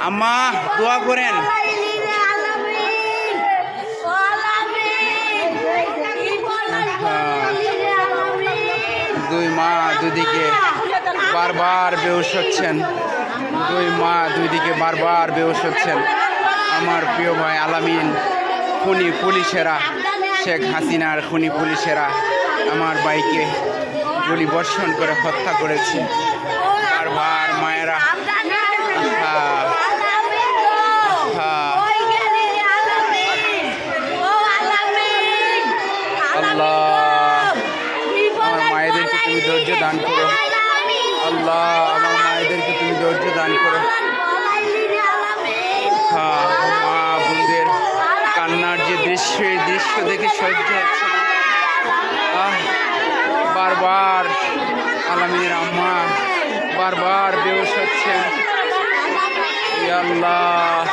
আম্মা দোয়া করেন। দুই মা দুদিকে বারবার বেহুশ হচ্ছেন, দুই মা দুইদিকে বারবার বেহুশ হচ্ছেন। আমার প্রিয় ভাই আলামিন, খুনি পুলিশেরা, শেখ হাসিনার খুনি পুলিশেরা আমার ভাইকে গুলি বর্ষণ করে হত্যা করেছে। বারবার মায়েরা আল্লাহ আমার মায়েদেরকে তুমি ধৈর্য দান করো। আল্লাহ আমার মায়েদেরকে তুমি ধৈর্য দান করো। মা বোনদের কান্নার যে দৃশ্য, এই দৃশ্য দেখে সহ্য হচ্ছে না। বারবার আলামিনের আম্মা বারবার বেহুশ হচ্ছেন। আল্লাহ